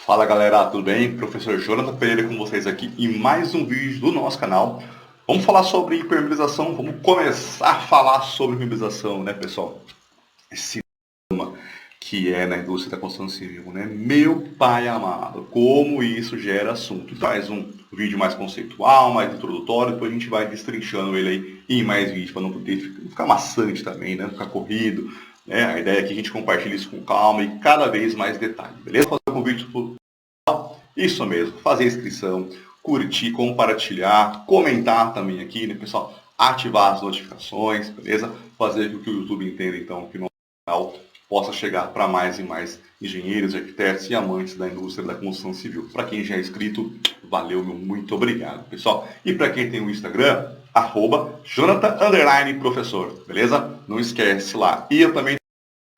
Fala galera, tudo bem? Professor Jonathan Pereira com vocês aqui em mais um vídeo do nosso canal. Vamos falar sobre impermeabilização, vamos começar a falar sobre impermeabilização, né pessoal? Esse tema que é na indústria da construção civil, né? Meu pai amado, como isso gera assunto. Então, mais um vídeo mais conceitual, mais introdutório, depois a gente vai destrinchando ele aí em mais vídeos, para não poder ficar maçante também, né? Não ficar corrido. Né? A ideia é que a gente compartilhe isso com calma e cada vez mais detalhe, beleza? Vou fazer um convite. Isso mesmo, fazer inscrição, curtir, compartilhar, comentar também aqui, né, pessoal? Ativar as notificações, beleza? Fazer com que o YouTube entenda, então, que o nosso canal possa chegar para mais e mais engenheiros, arquitetos e amantes da indústria da construção civil. Para quem já é inscrito, valeu, meu muito obrigado, pessoal. E para quem tem o Instagram, @Jonathan_professor, beleza? Não esquece lá. E eu também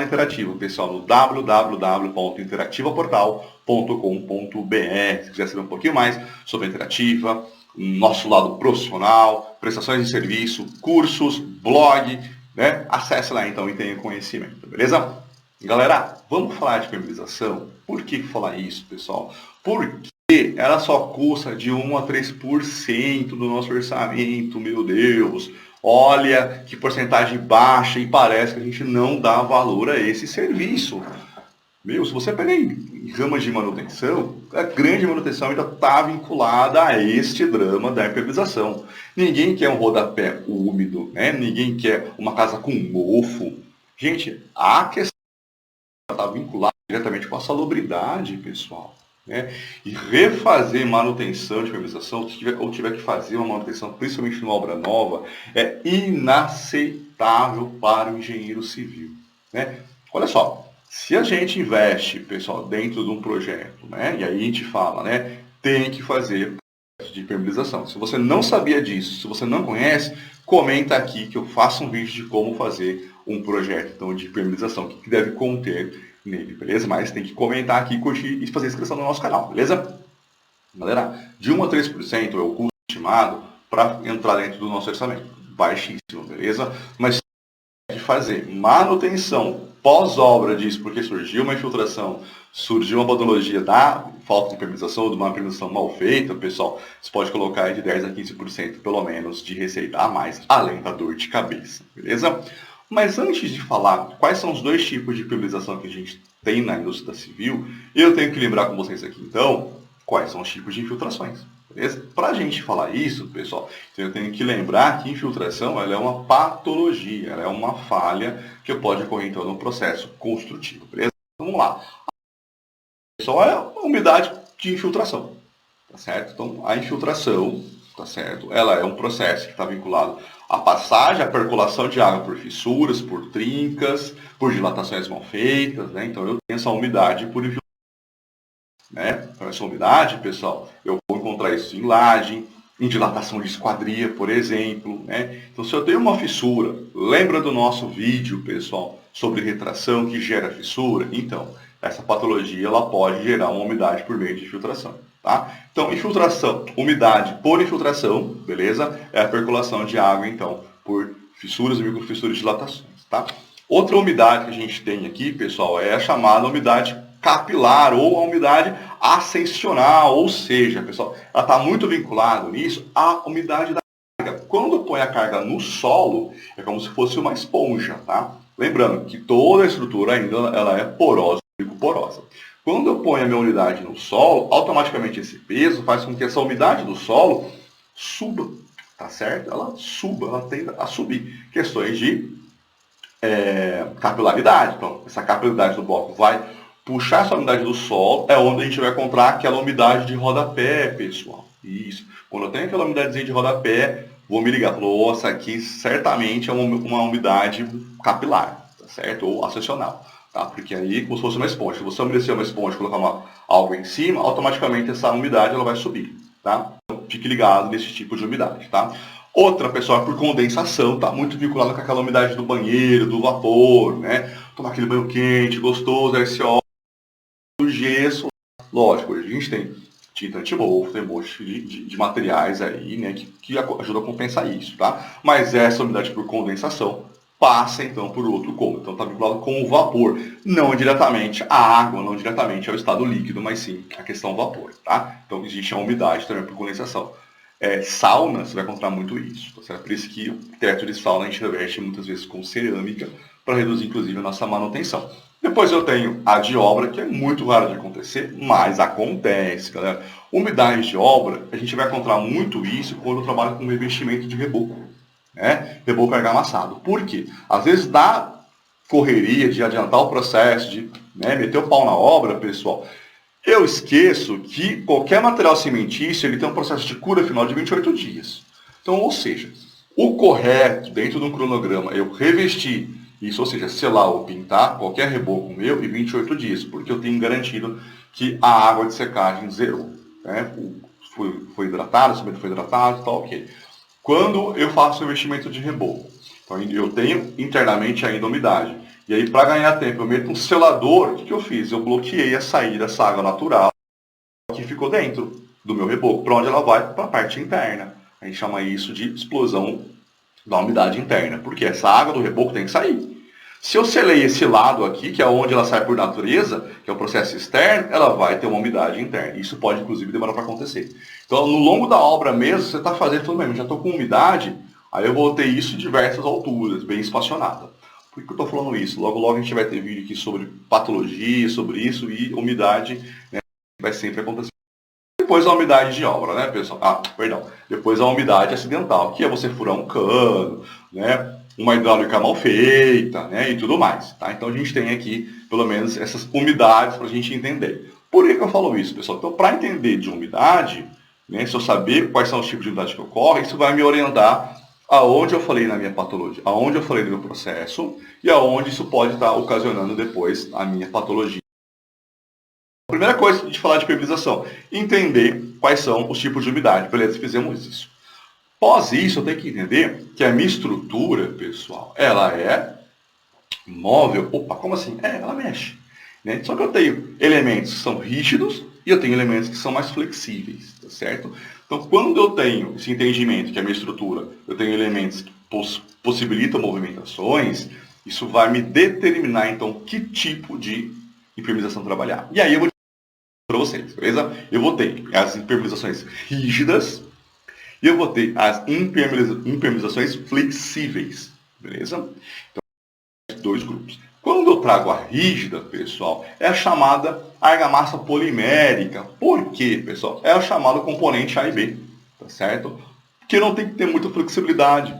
Interativo, pessoal, no www.interativaportal.com.br. Se quiser saber um pouquinho mais sobre a Interativa, nosso lado profissional, prestações de serviço, cursos, blog, né? Acesse lá então e tenha conhecimento, beleza? Galera, vamos falar de permeabilização? Por que falar isso, pessoal? Porque ela só custa de 1 a 3% do nosso orçamento, meu Deus. Olha que porcentagem baixa e parece que a gente não dá valor a esse serviço. Meu, se você pegar em ramas de manutenção, a grande manutenção ainda está vinculada a este drama da impermeabilização. Ninguém quer um rodapé úmido, né? Ninguém quer uma casa com mofo. Gente, a questão está vinculada diretamente com a salubridade, pessoal. Né? E refazer manutenção de impermeabilização, ou tiver que fazer uma manutenção, principalmente numa obra nova, é inaceitável para o engenheiro civil. Né? Olha só, se a gente investe, pessoal, dentro de um projeto, né? E aí a gente fala, né? Tem que fazer de impermeabilização. Se você não sabia disso, se você não conhece, comenta aqui que eu faço um vídeo de como fazer um projeto então, de impermeabilização, o que deve conter nele, beleza? Mas tem que comentar aqui, curtir e fazer inscrição no nosso canal, beleza? Galera, de 1 a 3% é o custo estimado para entrar dentro do nosso orçamento. Baixíssimo, beleza? Mas de fazer manutenção pós-obra disso, porque surgiu uma infiltração, surgiu uma patologia da falta de impermeabilização ou de uma impermeabilização mal feita, pessoal, você pode colocar aí de 10 a 15% pelo menos de receita a mais, além da dor de cabeça, beleza? Mas antes de falar quais são os dois tipos de impermeabilização que a gente tem na indústria civil, eu tenho que lembrar com vocês aqui, então, quais são os tipos de infiltrações. Para a gente falar isso, pessoal, eu tenho que lembrar que infiltração ela é uma patologia, ela é uma falha que pode ocorrer então no processo construtivo. Beleza? Então, vamos lá. Só é uma umidade de infiltração, tá certo? Então, a infiltração, tá certo? Ela é um processo que está vinculado à passagem, à percolação de água por fissuras, por trincas, por dilatações mal feitas, né? Então, eu tenho essa umidade por infiltração. Né? Então, essa umidade, pessoal, eu vou encontrar isso em laje, em dilatação de esquadria, por exemplo. Né? Então, se eu tenho uma fissura, lembra do nosso vídeo, pessoal, sobre retração que gera fissura? Então, essa patologia ela pode gerar uma umidade por meio de infiltração. Tá? Então, infiltração, umidade por infiltração, beleza? É a percolação de água, então, por fissuras e microfissuras de dilatações. Tá? Outra umidade que a gente tem aqui, pessoal, é a chamada umidade capilar ou a umidade ascensional, ou seja, pessoal, ela está muito vinculada nisso à umidade da carga. Quando põe a carga no solo, é como se fosse uma esponja, tá? Lembrando que toda a estrutura ainda ela é porosa, porosa. Quando eu ponho a minha umidade no solo, automaticamente esse peso faz com que essa umidade do solo suba, tá certo? Ela suba, ela tende a subir. Questões de capilaridade. Então, essa capilaridade do bloco vai puxar essa umidade do solo, é onde a gente vai encontrar aquela umidade de rodapé, pessoal. Isso. Quando eu tenho aquela umidade de rodapé, vou me ligar. Falou, nossa, aqui certamente é uma umidade capilar, tá certo? Ou ascensional. Tá? Porque aí, como se fosse uma esponja. Se você umedecer uma esponja e colocar algo em cima, automaticamente essa umidade ela vai subir. Tá? Então, fique ligado nesse tipo de umidade. Tá? Outra, pessoal, é por condensação, tá muito vinculada com aquela umidade do banheiro, do vapor, né? Tomar aquele banho quente, gostoso, aí você olha o gesso. Lógico, a gente tem tinta antimofo, tem um monte de materiais aí, né, que ajudam a compensar isso, tá? Mas essa umidade por condensação passa então por outro cômodo. Então está vinculado com o vapor, não diretamente à água, não diretamente ao estado líquido, mas sim à questão vapor, tá? Então existe a umidade também por condensação. Sauna, você vai encontrar muito isso, tá certo? Por isso que o teto de sauna a gente reveste muitas vezes com cerâmica, para reduzir inclusive a nossa manutenção. Depois eu tenho a de obra, que é muito raro de acontecer, mas acontece, galera. Umidade de obra, a gente vai encontrar muito isso quando eu trabalho com revestimento de reboco, né? Reboco argamassado. Por quê? Às vezes dá correria de adiantar o processo, de meter o pau na obra, pessoal. Eu esqueço que qualquer material cimentício ele tem um processo de cura final de 28 dias. Então, ou seja, o correto, dentro de um cronograma, eu revestir isso, ou seja, selar ou pintar qualquer reboco meu em 28 dias, porque eu tenho garantido que a água de secagem zerou. Né? Foi hidratado, o cimento foi hidratado, tá ok. Quando eu faço o revestimento de reboco, então eu tenho internamente ainda umidade. E aí, para ganhar tempo, eu meto um selador. O que eu fiz? Eu bloqueei a saída dessa água natural que ficou dentro do meu reboco. Para onde ela vai? Para a parte interna. A gente chama isso de explosão da umidade interna, porque essa água do reboco tem que sair. Se eu selei esse lado aqui, que é onde ela sai por natureza, que é o processo externo, ela vai ter uma umidade interna. Isso pode, inclusive, demorar para acontecer. Então, no longo da obra mesmo, você está fazendo tudo mesmo, já estou com umidade, aí eu vou ter isso em diversas alturas, bem espaçonada. Por que eu estou falando isso? Logo, logo a gente vai ter vídeo aqui sobre patologia, sobre isso, e umidade, né, vai sempre acontecer. Depois a umidade de obra, né, pessoal? Depois a umidade acidental, que é você furar um cano, né? Uma hidráulica mal feita, né? E tudo mais, tá? Então a gente tem aqui, pelo menos, essas umidades para a gente entender. Por que eu falo isso, pessoal? Então, para entender de umidade, né, se eu saber quais são os tipos de umidade que ocorrem, isso vai me orientar aonde eu falei na minha patologia, aonde eu falei no meu processo e aonde isso pode estar ocasionando depois a minha patologia. A primeira coisa de falar de permeabilização, entender quais são os tipos de umidade. Beleza, fizemos isso. Após isso, eu tenho que entender que a minha estrutura, pessoal, ela é móvel. Opa, como assim? Ela mexe. Né? Só que eu tenho elementos que são rígidos e eu tenho elementos que são mais flexíveis, tá certo? Então, quando eu tenho esse entendimento que a minha estrutura, eu tenho elementos que possibilitam movimentações, isso vai me determinar, então, que tipo de impermeabilização trabalhar. E aí eu vou para vocês, beleza? Eu vou ter as impermeabilizações rígidas e eu vou ter as impermeabilizações flexíveis, beleza? Então, dois grupos. Quando eu trago a rígida, pessoal, é a chamada argamassa polimérica. Por quê, pessoal? É o chamado componente A e B, tá certo? Porque não tem que ter muita flexibilidade,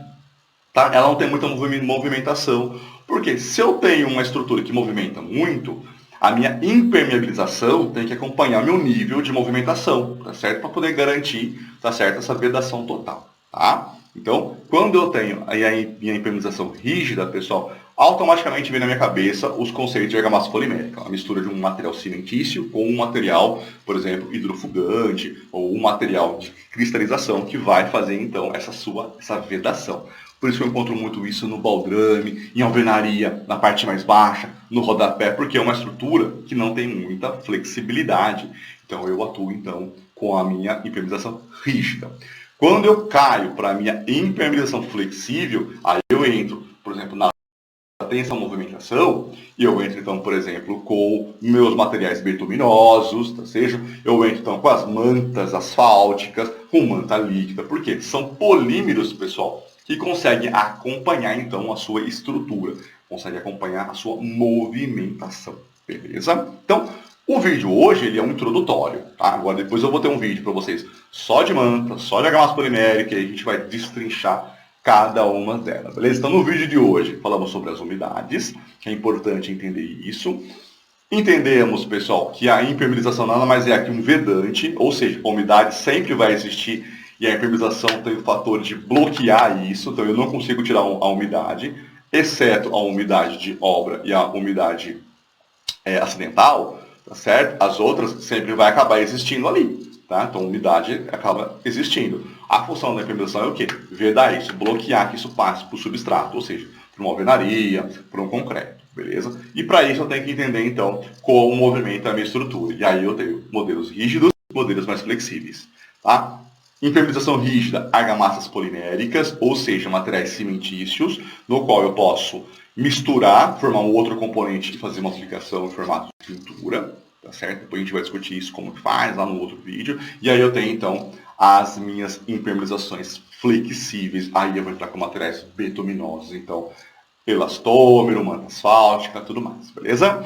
tá? Ela não tem muita movimentação. Porque se eu tenho uma estrutura que movimenta muito, a minha impermeabilização tem que acompanhar meu nível de movimentação, tá certo? Para poder garantir, tá certo, essa vedação total, tá? Então, quando eu tenho a minha impermeabilização rígida, pessoal, automaticamente vem na minha cabeça os conceitos de argamassa polimérica, a mistura de um material cimentício com um material, por exemplo, hidrofugante ou um material de cristalização que vai fazer então essa vedação. Por isso que eu encontro muito isso no baldrame, em alvenaria, na parte mais baixa, no rodapé, porque é uma estrutura que não tem muita flexibilidade. Então eu atuo então com a minha impermeabilização rígida. Quando eu caio para a minha impermeabilização flexível, aí eu entro, por exemplo, na tem essa movimentação, e eu entro então, por exemplo, com meus materiais bituminosos, tá? Seja eu entro então com as mantas asfálticas, com manta líquida, porque são polímeros, pessoal, que conseguem acompanhar então a sua estrutura, conseguem acompanhar a sua movimentação, beleza? Então, o vídeo hoje ele é um introdutório, tá? Agora depois eu vou ter um vídeo para vocês só de manta, só de argamassa polimérica, e a gente vai destrinchar cada uma delas, beleza? Então no vídeo de hoje falamos sobre as umidades, que é importante entender isso. Entendemos, pessoal, que a impermeabilização nada mais é que um vedante, ou seja, a umidade sempre vai existir e a impermeabilização tem o fator de bloquear isso, então eu não consigo tirar a umidade, exceto a umidade de obra e a umidade acidental, tá certo? As outras sempre vai acabar existindo ali. Tá? Então a umidade acaba existindo. A função da impermeabilização é o quê? Vedar isso, bloquear que isso passe para o substrato, ou seja, para uma alvenaria, para um concreto, beleza? E para isso eu tenho que entender então como movimenta a minha estrutura. E aí eu tenho modelos rígidos e modelos mais flexíveis, tá? Impermeabilização rígida, argamassas poliméricas, ou seja, materiais cimentícios, no qual eu posso misturar, formar um outro componente e fazer uma aplicação em formato de pintura, tá certo? Depois a gente vai discutir isso como que faz lá no outro vídeo. E aí eu tenho então as minhas impermeabilizações flexíveis, aí eu vou entrar com materiais betuminosos, então elastômero, manta asfáltica, tudo mais, beleza?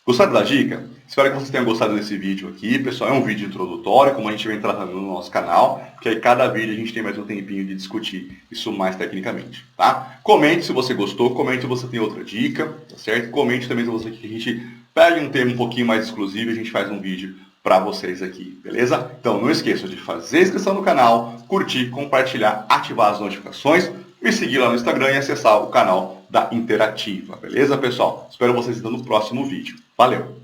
Gostaram da dica? Espero que vocês tenham gostado desse vídeo aqui. Pessoal, é um vídeo introdutório, como a gente vem tratando no nosso canal, porque aí cada vídeo a gente tem mais um tempinho de discutir isso mais tecnicamente, tá? Comente se você gostou, comente se você tem outra dica, tá certo? Comente também se você quer que a gente pegue um tema um pouquinho mais exclusivo e a gente faz um vídeo para vocês aqui, beleza? Então não esqueça de fazer a inscrição no canal, curtir, compartilhar, ativar as notificações, me seguir lá no Instagram e acessar o canal da Interativa, beleza, pessoal? Espero vocês então no próximo vídeo. Valeu!